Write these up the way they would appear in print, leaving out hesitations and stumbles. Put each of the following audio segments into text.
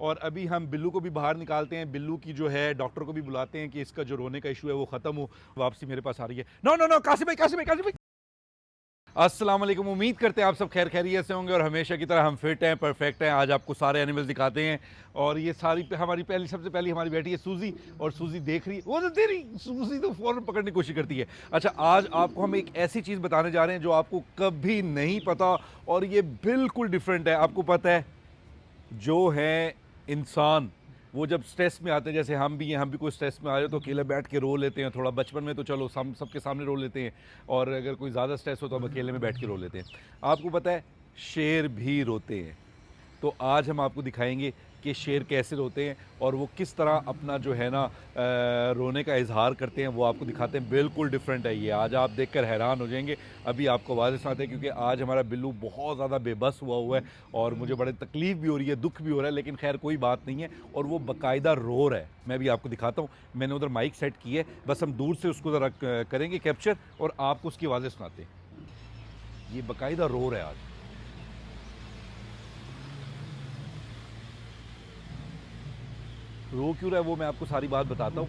और अभी हम बिल्लू को भी बाहर निकालते हैं। बिल्लू की जो है डॉक्टर को भी बुलाते हैं कि इसका जो रोने का इशू है वो ख़त्म हो। वापसी मेरे पास आ रही है। नो नो नो, कासिम भाई, कासिम भाई, कासिम भाई। अस्सलाम वालेकुम। उम्मीद करते हैं आप सब खैर खैरियत से होंगे और हमेशा की तरह हम फिट हैं, परफेक्ट हैं। आज आपको सारे एनिमल्स दिखाते हैं और ये सारी हमारी सबसे पहली हमारी बेटी है सूजी। और सूजी देख रही है, वो तो तेरी सूजी तो फौरन पकड़ने की कोशिश करती है। अच्छा, आज आपको हम एक ऐसी चीज़ बताने जा रहे हैं जो आपको कभी नहीं पता और ये बिल्कुल डिफरेंट है। आपको पता है जो है इंसान, वो जब स्ट्रेस में आते हैं, जैसे हम भी हैं, हम भी कोई स्ट्रेस में आ रहे हो तो अकेले बैठ के रो लेते हैं थोड़ा। बचपन में तो चलो हम सबके सामने रो लेते हैं, और अगर कोई ज़्यादा स्ट्रेस हो तो हम अकेले में बैठ के रो लेते हैं। आपको पता है शेर भी रोते हैं। तो आज हम आपको दिखाएंगे कि शेर कैसे रोते हैं और वो किस तरह अपना जो है ना रोने का इजहार करते हैं, वो आपको दिखाते हैं। बिल्कुल डिफरेंट है ये। आज आप देखकर हैरान हो जाएंगे। अभी आपको आवाज़ सुनाते हैं क्योंकि आज हमारा बिल्लू बहुत ज़्यादा बेबस हुआ है और मुझे बड़े तकलीफ़ भी हो रही है, दुख भी हो रहा है, लेकिन खैर कोई बात नहीं है। और वो बाकायदा रो रहा है। मैं भी आपको दिखाता हूँ। मैंने उधर माइक सेट की है, बस हम दूर से उसको ज़रा करेंगे कैप्चर और आपको उसकी आवाज़ें सुनाते हैं। ये बाकायदा रो रहा है आज। रो क्यों रहा है वो मैं आपको सारी बात बताता हूँ।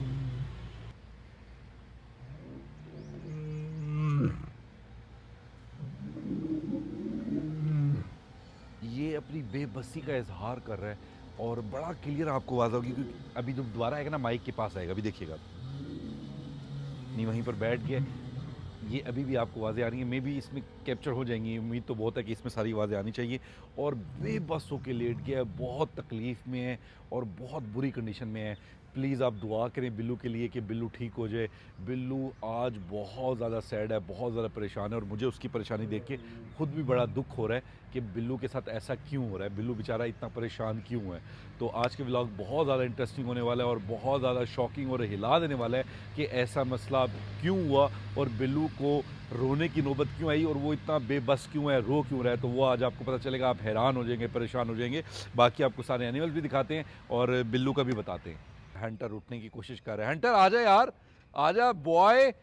ये अपनी बेबसी का इजहार कर रहा है और बड़ा क्लियर आपको आवाज़ होगी क्योंकि अभी जब दोबारा आएगा ना माइक के पास आएगा, अभी देखिएगा। नहीं, वहीं पर बैठ गया। ये अभी भी आपको आवाज़ें आ रही हैं, मे भी इसमें कैप्चर हो जाएंगी। उम्मीद तो बहुत है कि इसमें सारी आवाज़ें आनी चाहिए। और बेबस होके लेट गया है, बहुत तकलीफ़ में है और बहुत बुरी कंडीशन में है। प्लीज़ आप दुआ करें बिल्लू के लिए कि बिल्लू ठीक हो जाए। बिल्लू आज बहुत ज़्यादा सैड है, बहुत ज़्यादा परेशान है और मुझे उसकी परेशानी देख के खुद भी बड़ा दुख हो रहा है कि बिल्लू के साथ ऐसा क्यों हो रहा है, बिल्लू बेचारा इतना परेशान क्यों है। तो आज के व्लॉग बहुत ज़्यादा इंटरेस्टिंग होने वाला है और बहुत ज़्यादा शॉकिंग और हिला देने वाला है कि ऐसा मसला क्यों हुआ और बिल्लू को रोने की नौबत क्यों आई और वो इतना बेबस क्यों है, रो क्यों रहा है। तो वो आज आपको पता चलेगा, आप हैरान हो जाएंगे, परेशान हो जाएंगे। बाकी आपको सारे एनिमल्स भी दिखाते हैं और बिल्लू का भी बताते हैं। हंटर उठने की कोशिश कर रहा है। हंटर आजा यार, आजा बॉय।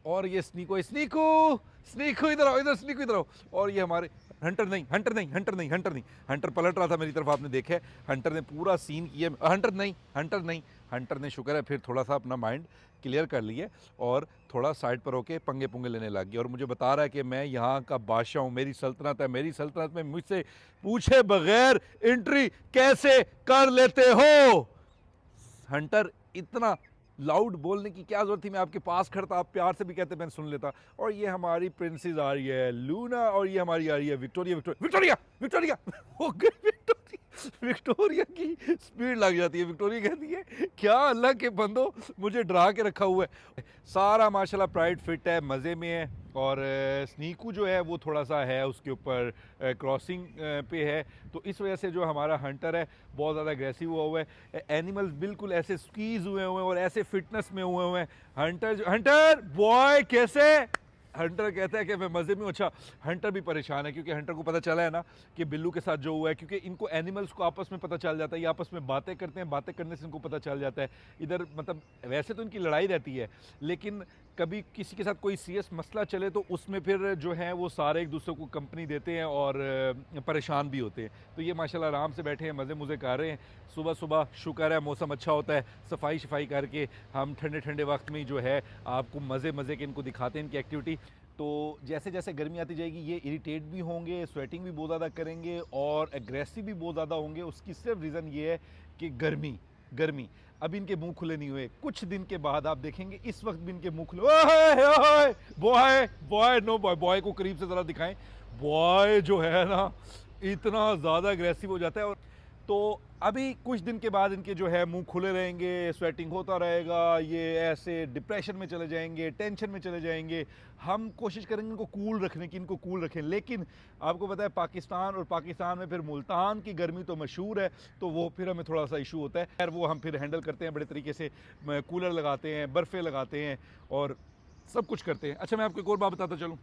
और ये स्नीको, स्नीको, स्नीको इधर आओ, इधर स्नीको इधर आओ। और ये हमारे हंटर नहीं, हंटर नहीं, हंटर नहीं, हंटर नहीं। हंटर पलट रहा था मेरी तरफ, आपने देखा है। हंटर ने पूरा सीन किया। हंटर नहीं, हंटर नहीं। हंटर ने शुक्र है फिर थोड़ा सा अपना माइंड क्लियर कर लिया और थोड़ा साइड पर होके पंगे पुंगे लेने लग गया और मुझे बता रहा है कि मैं यहाँ का बादशाह हूँ, मेरी सल्तनत है, मेरी सल्तनत में मुझसे पूछे बगैर एंट्री कैसे कर लेते हो। हंटर, इतना लाउड बोलने की क्या जरूरत थी, मैं आपके पास खड़ा था, आप प्यार से भी कहते मैं सुन लेता। और ये हमारी प्रिंसेस आ रही है लूना और ये हमारी आ रही है विक्टोरिया। Victoria, Victoria, Victoria. हो गई विक्टोरिया। विक्टोरिया की स्पीड लग जाती है। विक्टोरिया कहती है क्या अल्लाह के बंदो, मुझे डरा के रखा हुआ है। सारा माशाल्लाह प्राइड फिट है, मज़े में है। और स्नीकू जो है वो थोड़ा सा है उसके ऊपर क्रॉसिंग पे है, तो इस वजह से जो हमारा हंटर है बहुत ज़्यादा एग्रेसिव हुआ है। एनिमल्स बिल्कुल ऐसे स्क्वीज हुए हुए हैं और ऐसे फिटनेस में हुए हैं। हंटर बॉय कैसे। हंटर कहता है कि मैं मज़े में हूं। अच्छा, हंटर भी परेशान है क्योंकि हंटर को पता चला है ना कि बिल्लू के साथ जो हुआ है, क्योंकि इनको एनिमल्स को आपस में पता चल जाता है, ये आपस में बातें करते हैं, बातें करने से इनको पता चल जाता है। इधर मतलब वैसे तो इनकी लड़ाई रहती है, लेकिन कभी किसी के साथ कोई सीरियस मसला चले तो उसमें फिर जो है वो सारे एक दूसरे को कंपनी देते हैं और परेशान भी होते हैं। तो ये माशाल्लाह आराम से बैठे हैं, मज़े मुज़े कर रहे हैं। सुबह सुबह शुक्र है मौसम अच्छा होता है, सफाई शफाई करके हम ठंडे ठंडे वक्त में जो है आपको मज़े मज़े के इनको दिखाते हैं इनकी एक्टिविटी। तो जैसे जैसे गर्मी आती जाएगी ये इरिटेट भी होंगे, स्वेटिंग भी बहुत ज़्यादा करेंगे और एग्रेसिव भी बहुत ज़्यादा होंगे। उसकी सिर्फ रीज़न ये है कि गर्मी, गर्मी। अभी इनके मुंह खुले नहीं हुए, कुछ दिन के बाद आप देखेंगे इस वक्त भी इनके मुंह खुले। ओए ओए boy, boy no boy, boy को करीब से ज़रा दिखाएं। बॉय जो है ना इतना ज़्यादा एग्रेसिव हो जाता है। और तो अभी कुछ दिन के बाद इनके जो है मुंह खुले रहेंगे, स्वेटिंग होता रहेगा, ये ऐसे डिप्रेशन में चले जाएंगे, टेंशन में चले जाएंगे। हम कोशिश करेंगे इनको कूल रखने की, इनको कूल रखें, लेकिन आपको पता है पाकिस्तान, और पाकिस्तान में फिर मुल्तान की गर्मी तो मशहूर है, तो वो फिर हमें थोड़ा सा इशू होता है। खैर वो हम फिर हैंडल करते हैं बड़े तरीके से, कूलर लगाते हैं, बर्फ़े लगाते हैं और सब कुछ करते हैं। अच्छा, मैं आपको एक और बात बताता चलूँ।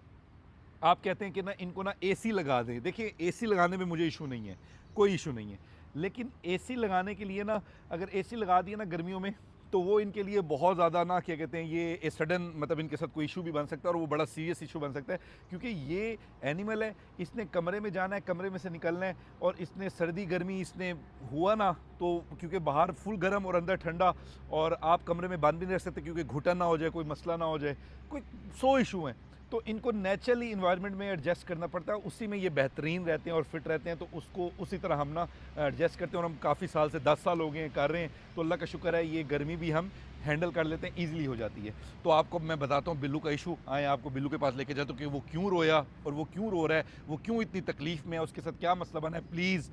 आप कहते हैं कि ना इनको ना एसी लगा दें। देखिए एसी लगाने में मुझे इशू नहीं है, कोई इशू नहीं है, लेकिन एसी लगाने के लिए ना, अगर एसी लगा दिया ना गर्मियों में तो वो इनके लिए बहुत ज़्यादा ना क्या कहते हैं, ये सडन मतलब इनके साथ कोई इशू भी बन सकता है और वो बड़ा सीरियस इशू बन सकता है, क्योंकि ये एनिमल है, इसने कमरे में जाना है, कमरे में से निकलना है, और इसने सर्दी गर्मी इसने हुआ ना तो क्योंकि बाहर फुल गर्म और अंदर ठंडा, और आप कमरे में बंद भी नहीं रख सकते क्योंकि घुटन ना हो जाए, कोई मसला ना हो जाए, कोई 100 इशू हैं, तो इनको नेचुरली इन्वायरमेंट में एडजस्ट करना पड़ता है, उसी में ये बेहतरीन रहते हैं और फिट रहते हैं, तो उसको उसी तरह हम ना एडजस्ट करते हैं, और हम काफ़ी साल से 10 साल हो गए हैं कर रहे हैं, तो अल्लाह का शुक्र है ये गर्मी भी हम हैंडल कर लेते हैं, ईजिली हो जाती है। तो आपको मैं बताता हूँ बिल्लू का इशू, आए आपको बिल्लू के पास लेके जाता हूँ कि वो क्यों रोया और वो क्यों रो रहा है, वो क्यों इतनी तकलीफ़ में है, उसके साथ क्या मसला बना है। प्लीज़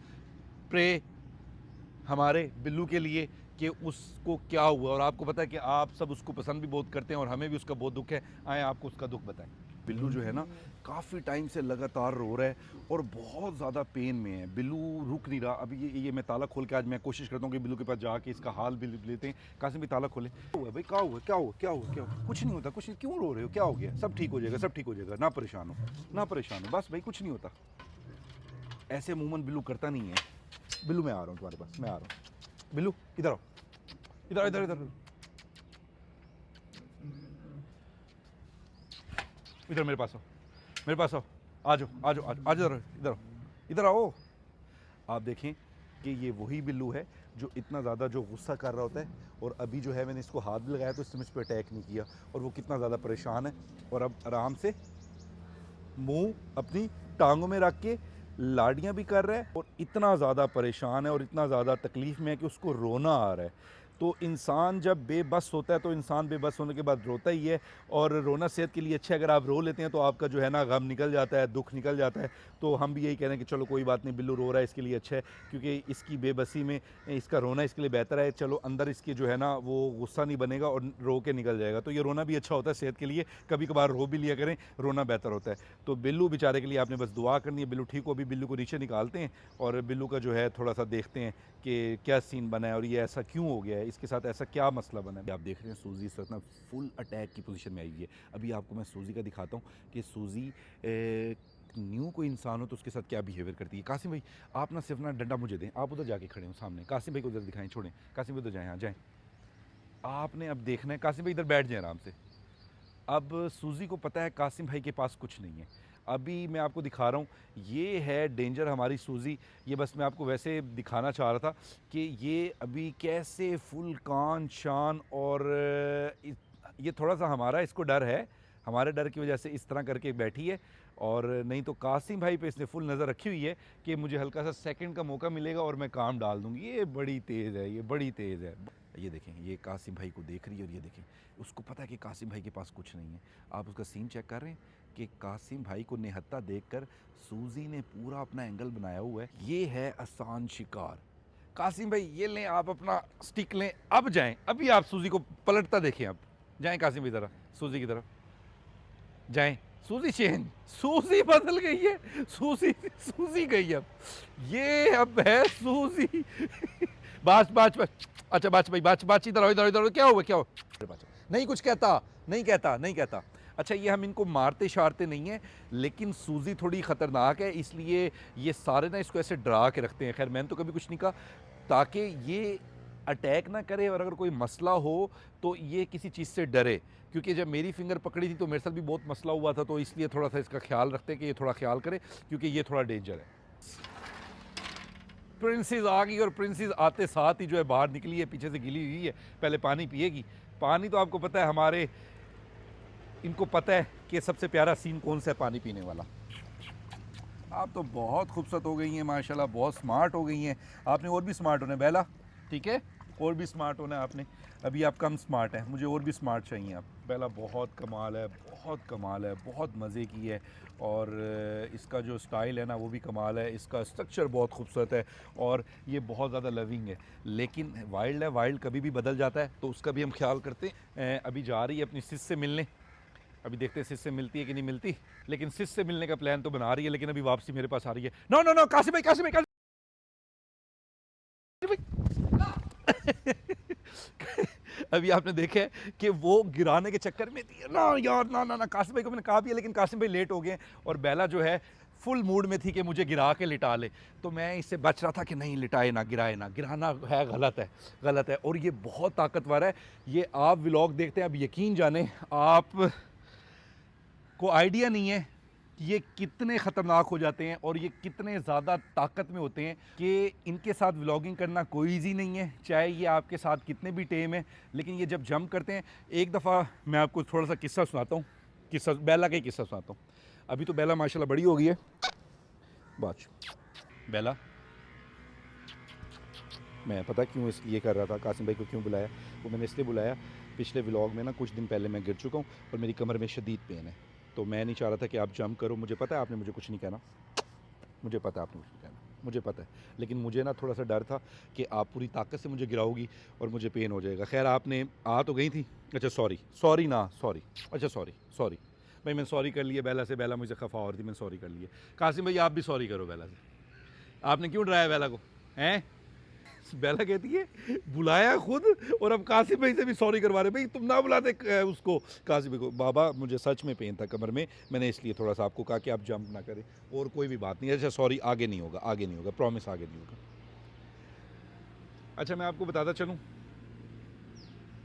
प्रे हमारे बिल्लू के लिए कि उसको क्या हुआ, और आपको पता है कि आप सब उसको पसंद भी बहुत करते हैं और हमें भी उसका बहुत दुख है। आए आपको उसका दुख बताएं। बिल्लू जो है ना काफ़ी टाइम से लगातार रो रहा है और बहुत ज़्यादा पेन में है, बिल्लू रुक नहीं रहा। अभी ये मैं ताला खोल के आज मैं कोशिश करता हूँ कि बिल्लू के पास जाके इसका हाल भी लेते हैं। कासिम भी ताला खोले। क्या हुआ भाई, क्या हुआ, क्या हुआ, क्या हुआ, क्या हुआ? कुछ नहीं होता, कुछ नहीं, क्यों रो रहे हो, क्या हो गया? सब ठीक हो जाएगा, सब ठीक हो जाएगा, ना परेशान हो, ना परेशान हो, बस भाई कुछ नहीं होता। ऐसे अमूमन बिल्लू करता नहीं है। बिल्लू मैं आ रहा हूँ तुम्हारे पास, मैं आ रहा हूँ। बिल्लू इधर आओ, इधर इधर इधर इधर मेरे पास आओ, मेरे पास आओ, आ जाओ आ जाओ आ जाओ, इधर इधर इधर आओ। आप देखें कि ये वही बिल्लू है जो इतना ज़्यादा जो गुस्सा कर रहा होता है, और अभी जो है मैंने इसको हाथ भी लगाया तो इसने मुझ पर अटैक नहीं किया, और वो कितना ज़्यादा परेशान है, और अब आराम से मुंह अपनी टांगों में रख के लाड़ियाँ भी कर रहा है, और इतना ज़्यादा परेशान है और इतना ज़्यादा तकलीफ़ में है कि उसको रोना आ रहा है। तो इंसान जब बेबस होता है तो इंसान बेबस होने के बाद रोता ही है, और रोना सेहत के लिए अच्छा है। अगर आप रो लेते हैं तो आपका जो है ना गम निकल जाता है, दुख निकल जाता है। तो हम भी यही कह रहे हैं कि चलो कोई बात नहीं, बिल्लू रो रहा है इसके लिए अच्छा है, क्योंकि इसकी बेबसी में इसका रोना इसके लिए बेहतर है। चलो अंदर इसके जो है ना वो गुस्सा नहीं बनेगा और रो के निकल जाएगा, तो ये रोना भी अच्छा होता है सेहत के लिए। कभी कभार रो भी लिया करें, रोना बेहतर होता है। तो बिल्लू बेचारे के लिए आपने बस दुआ करनी है, बिल्लू ठीक हो। अभी बिल्लू को नीचे निकालते हैं और बिल्लू का जो है थोड़ा सा देखते हैं कि क्या सीन बना है और ये ऐसा क्यों हो गया है, इसके साथ ऐसा क्या मसला बना है। आप देख रहे हैं सूजी इस वक्त ना फुल अटैक की पोजीशन में आई हुई है। अभी आपको मैं सूजी का दिखाता हूँ कि सूजी न्यू कोई इंसान हो तो उसके साथ क्या बिहेवियर करती है। कासिम भाई आप ना सिर्फ ना डंडा मुझे दें, आप उधर जाके खड़े हो सामने। कासिम भाई को उधर दिखाएं, छोड़ें कासिम भाई उधर जाएँ, हाँ जाएँ। आपने अब देखना है, कासिम भाई इधर बैठ जाएँ आराम से। अब सूजी को पता है कासिम भाई के पास कुछ नहीं है। अभी मैं आपको दिखा रहा हूँ, ये है डेंजर हमारी सूजी। ये बस मैं आपको वैसे दिखाना चाह रहा था कि ये अभी कैसे फुल कान शान, और ये थोड़ा सा हमारा इसको डर है, हमारे डर की वजह से इस तरह करके बैठी है, और नहीं तो कासिम भाई पे इसने फुल नज़र रखी हुई है कि मुझे हल्का सा सेकंड का मौका मिलेगा और मैं काम डाल दूँगी। ये बड़ी तेज़ है, ये बड़ी तेज़ है। ये देखें, ये कासिम भाई को देख रही है, और ये देखें उसको पता है कि कासिम भाई के पास कुछ नहीं है। आप उसका सीन चेक कर रहे हैं कि कासिम भाई को निहत्ता देखकर सूजी ने पूरा अपना एंगल बनाया हुआ है। ये है आसान शिकार। कासिम भाई ये लें, आप अपना स्टिक लें, अब जाएं। अभी आप सूजी को पलटता देखें, आप जाएं कासिम भाई ज़रा सूजी की तरफ जाएं। सूजी चेंज, सूजी बदल गई है, सूजी सूजी गई अब, ये अब है सूजी। बाच बाच बाच, अच्छा बाच भाई बाच बाच, इधर इधर इधर, क्या हुआ क्या हुआ? नहीं कुछ कहता, नहीं कहता, नहीं कहता। अच्छा ये हम इनको मारते शारते नहीं हैं, लेकिन सूजी थोड़ी ख़तरनाक है, इसलिए ये सारे ना इसको ऐसे डरा के रखते हैं। खैर मैंने तो कभी कुछ नहीं कहा, ताकि ये अटैक ना करे, और अगर कोई मसला हो तो ये किसी चीज़ से डरे। क्योंकि जब मेरी फिंगर पकड़ी थी तो मेरे साथ भी बहुत मसला हुआ था, तो इसलिए थोड़ा सा इसका ख्याल रखते हैं कि ये थोड़ा ख्याल करे, क्योंकि ये थोड़ा डेंजर है। प्रिंसेस आ गई, और प्रिंसेस आते साथ ही जो है बाहर निकली है, पीछे से गिली हुई है, पहले पानी पिएगी। पानी तो आपको पता है हमारे इनको पता है कि सबसे प्यारा सीन कौन सा है पानी पीने वाला। आप तो बहुत खूबसूरत हो गई हैं माशाल्लाह, बहुत स्मार्ट हो गई हैं। आपने और भी स्मार्ट होना है बेला, ठीक है, और भी स्मार्ट होना है आपने। अभी आप कम स्मार्ट हैं, मुझे और भी स्मार्ट चाहिए आप। बेला बहुत कमाल है, बहुत कमाल है, बहुत मज़े की है, और इसका जो स्टाइल है ना वो भी कमाल है, इसका स्ट्रक्चर बहुत खूबसूरत है, और ये बहुत ज़्यादा लविंग है। लेकिन वाइल्ड है, वाइल्ड कभी भी बदल जाता है, तो उसका भी हम ख्याल करते हैं। अभी जा रही है अपनी सिस से मिलने, अभी देखते हैं सिस से मिलती है कि नहीं मिलती, लेकिन सिस से मिलने का प्लान तो बना रही है, लेकिन अभी वापसी मेरे पास आ रही है। नो नो नो कासिम भाई, कासिम भाई, अभी आपने देखा है कि वो गिराने के चक्कर में थी ना यार, ना ना ना, कासिम भाई को मैंने कहा भी है, लेकिन कासिम भाई लेट हो गए, और बेला जो है फुल मूड में थी कि मुझे गिरा के लिटा ले, तो मैं इससे बच रहा था कि नहीं लिटाए ना, गिराए ना, गिराना है गलत है। और ये बहुत ताकतवर है। ये आप व्लॉग देखते हैं, अब यकीन जाने आप को आइडिया नहीं है कि ये कितने ख़तरनाक हो जाते हैं और ये कितने ज़्यादा ताकत में होते हैं कि इनके साथ व्लॉगिंग करना कोई ईजी नहीं है, चाहे ये आपके साथ कितने भी टेम है। लेकिन ये जब जंप करते हैं, एक दफ़ा मैं आपको थोड़ा सा किस्सा सुनाता हूँ, किस्सा बेला का ही किस्सा सुनाता हूँ। अभी तो बेला माशाल्लाह बड़ी हो गई है। बात बेला, मैं पता क्यों इसलिए कर रहा था, कासिम भाई को क्यों बुलाया, वो मैंने इसलिए बुलाया, पिछले व्लॉग में ना कुछ दिन पहले मैं गिर चुका हूँ और मेरी कमर में शदीद पेन है। तो मैं नहीं चाह रहा था कि आप जंप करो। मुझे पता है आपने मुझे कुछ नहीं कहना, मुझे पता है आपने कुछ नहीं कहना, मुझे पता है। लेकिन मुझे ना थोड़ा सा डर था कि आप पूरी ताकत से मुझे गिराओगी और मुझे पेन हो जाएगा। खैर आपने आ तो गई थी। अच्छा सॉरी अच्छा सॉरी भाई, मैंने सॉरी कर लिया बेला से, बेला मुझे खफा हो रही थी, मैंने सॉरी कर लिया। कासिम भाई आप भी सॉरी करो बेला से, आपने क्यों डराया बेला को, हैं? बेला कहती है बुलाया खुद और अब कासिम भाई से भी सॉरी करवा रहे। भाई तुम ना बुलाते उसको, कासिम भाई को। बाबा मुझे सच में पेन था कमर में, मैंने इसलिए थोड़ा सा आपको कहा कि आप जंप ना करें, और कोई भी बात नहीं। अच्छा सॉरी, आगे नहीं होगा, प्रॉमिस आगे नहीं होगा। अच्छा मैं आपको बताता चलूँ,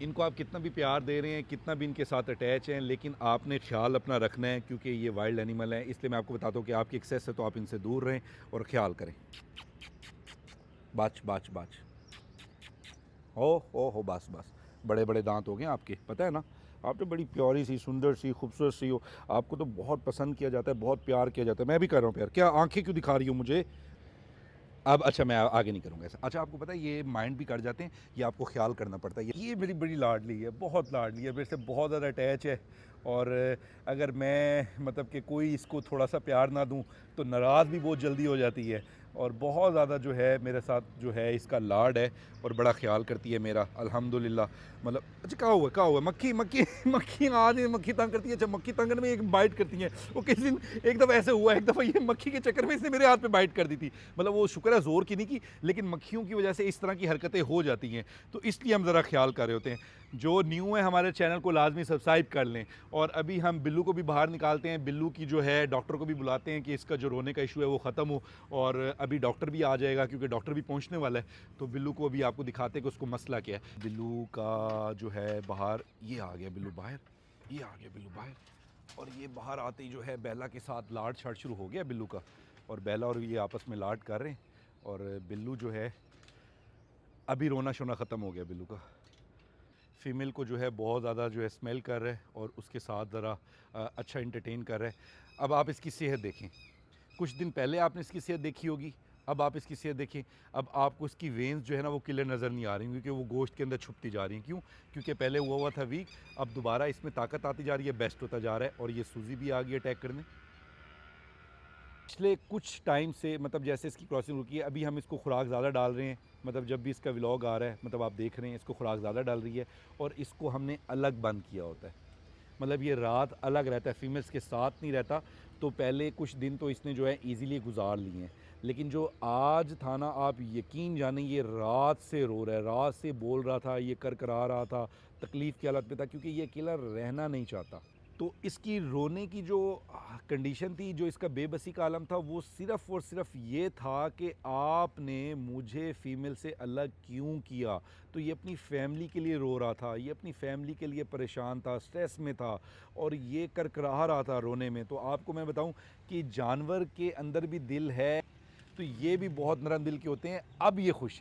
इनको आप कितना भी प्यार दे रहे हैं, कितना भी इनके साथ अटैच हैं, लेकिन आपने ख्याल अपना रखना है क्योंकि ये वाइल्ड एनिमल है। इसलिए मैं आपको बताता हूँ कि आपकी एक्सेस है तो आप इनसे दूर रहें और ख्याल करें। बाच हो बस बड़े बड़े दांत हो गए आपके, पता है ना। आप तो बड़ी प्यारी सी, सुंदर सी, खूबसूरत सी हो, आपको तो बहुत पसंद किया जाता है, बहुत प्यार किया जाता है। मैं भी कर रहा हूँ प्यार। क्या आंखें क्यों दिखा रही हो मुझे अब? अच्छा मैं आगे नहीं करूँगा ऐसा। अच्छा आपको पता है ये माइंड भी कर जाते हैं, ये आपको ख्याल करना पड़ता है। ये मेरी बड़ी लाडली है, बहुत लाडली है, मेरे से बहुत ज़्यादा अटैच है। और अगर मैं मतलब कि कोई इसको थोड़ा सा प्यार ना दूं तो नाराज़ भी बहुत जल्दी हो जाती है। और बहुत ज़्यादा जो है मेरे साथ जो है इसका लाड है और बड़ा ख्याल करती है मेरा, अल्हम्दुलिल्लाह। मतलब अच्छा कहा हुआ मक्खी आज मक्खी तंग करती है। अच्छा मक्खी तंग करने में एक बाइट करती है। वो किसी दिन एक दफ़ा ऐसे हुआ, एक दफ़ा ये मक्खी के चक्कर में इसने मेरे हाथ पे बाइट कर दी थी। मतलब वो शुक्र है ज़ोर की नहीं की, लेकिन मक्खियों की वजह से इस तरह की हरकतें हो जाती हैं, तो इसलिए हम ज़रा ख्याल कर रहे होते हैं। जो न्यू है हमारे चैनल को लाजमी सब्सक्राइब कर लें। और अभी हम बिल्लू को भी बाहर निकालते हैं, बिल्लू की जो है डॉक्टर को भी बुलाते हैं कि इसका जो रोने का इशू है वो ख़त्म हो। और अभी डॉक्टर भी आ जाएगा क्योंकि डॉक्टर भी पहुंचने वाला है, तो बिल्लू को अभी आपको दिखाते हैं कि उसको मसला क्या है। बिल्लू का जो है बाहर, ये आ गया बिल्लू बाहर, और ये बाहर आते ही जो है बेला के साथ लाड शाड शुरू हो गया बिल्लू का। और बेला और ये आपस में लाड कर रहे हैं और बिल्लू जो है अभी रोना शोना ख़त्म हो गया बिल्लू का। फ़ीमेल को जो है बहुत ज़्यादा जो है स्मेल कर रहा है और उसके साथ ज़रा अच्छा इंटरटेन कर रहा है। अब आप इसकी सेहत देखें, कुछ दिन पहले आपने इसकी सेहत देखी होगी, अब आप इसकी सेहत देखें, अब आपको इसकी वेन्स जो है ना वो क्लियर नज़र नहीं आ रही क्योंकि वो गोश्त के अंदर छुपती जा रही हैं। क्यों? क्योंकि पहले हुआ था वीक, अब दोबारा इसमें ताकत आती जा रही है, बेस्ट होता जा रहा है। और ये सूजी भी आ गई अटैक करने। पिछले कुछ टाइम से मतलब जैसे इसकी क्रॉसिंग रुकी है, अभी हम इसको खुराक ज़्यादा डाल रहे हैं। मतलब जब भी इसका व्लॉग आ रहा है, मतलब आप देख रहे हैं इसको खुराक ज़्यादा डाल रही है और इसको हमने अलग बंद किया होता है। मतलब ये रात अलग रहता है, फीमेल्स के साथ नहीं रहता। तो पहले कुछ दिन तो इसने जो है ईज़िली गुजार लिए हैं, लेकिन जो आज था ना, आप यकीन जाने ये रात से रो रहा है, रात से बोल रहा था, ये करकरा रहा था, तकलीफ़ की हालत में था क्योंकि ये अकेला रहना नहीं चाहता। तो इसकी रोने की जो कंडीशन थी, जो इसका बेबसी का आलम था, वो सिर्फ़ और सिर्फ ये था कि आपने मुझे फ़ीमेल से अलग क्यों किया। तो ये अपनी फ़ैमिली के लिए रो रहा था, ये अपनी फ़ैमिली के लिए परेशान था, स्ट्रेस में था और ये करकरा रहा था रोने में। तो आपको मैं बताऊं कि जानवर के अंदर भी दिल है, तो ये भी बहुत नरम दिल के होते हैं। अब ये खुश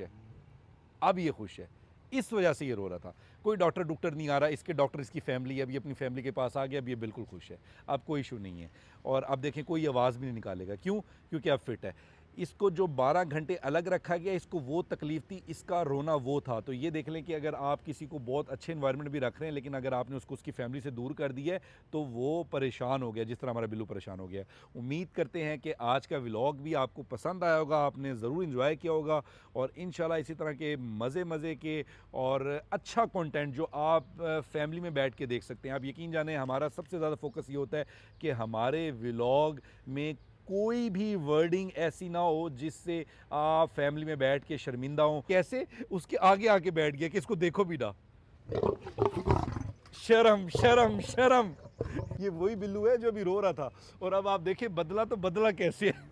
है, इस वजह से ये रो रहा था। कोई डॉक्टर नहीं आ रहा, इसके डॉक्टर इसकी फ़ैमिली है। अब ये अपनी फ़ैमिली के पास आ गया, अब ये बिल्कुल खुश है, अब कोई इशू नहीं है। और अब देखें कोई आवाज़ भी नहीं निकालेगा। क्यों? क्योंकि अब फिट है। इसको जो 12 घंटे अलग रखा गया, इसको वो तकलीफ़ थी, इसका रोना वो था। तो ये देख लें कि अगर आप किसी को बहुत अच्छे इन्वायरमेंट भी रख रहे हैं, लेकिन अगर आपने उसको उसकी फ़ैमिली से दूर कर दिया है तो वो परेशान हो गया, जिस तरह हमारा बिल्लू परेशान हो गया। उम्मीद करते हैं कि आज का व्लॉग भी आपको पसंद आया होगा, आपने ज़रूर इन्जॉय किया होगा और इंशाल्लाह इसी तरह के मज़े के और अच्छा कंटेंट जो आप फैमिली में बैठ के देख सकते हैं। आप यकीन जाने हमारा सबसे ज़्यादा फोकस ये होता है कि हमारे व्लॉग में कोई भी वर्डिंग ऐसी ना हो जिससे आप फैमिली में बैठ के शर्मिंदा हो। कैसे? उसके आगे आके बैठ गया कि इसको देखो भी ना। शर्म शर्म शर्म। ये वही बिल्लू है जो अभी रो रहा था, और अब आप देखिए बदला तो बदला कैसे है।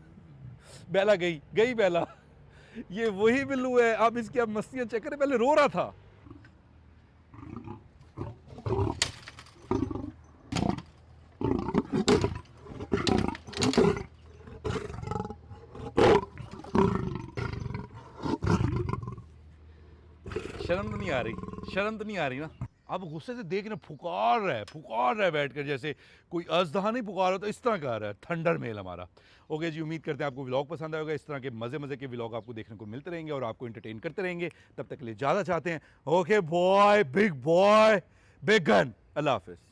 बेला गई गई बेला। ये वही बिल्लू है, आप इसकी आप मस्तियां चेक करें, पहले रो रहा था। शर्म तो नहीं आ रही, शर्म तो नहीं आ रही ना। अब गुस्से से देख ना, फुकार रहा है बैठकर, जैसे कोई अजदहा नहीं पुकार रहा, तो इस तरह का आ रहा है थंडर मेल हमारा। ओके जी, उम्मीद करते हैं आपको व्लॉग पसंद आएगा। इस तरह के मज़े मज़े के व्लॉग आपको देखने को मिलते रहेंगे और आपको एंटरटेन करते रहेंगे। तब तक के लिए ज़्यादा चाहते हैं। ओके बॉय, बिग गन, अल्लाह हाफिज़।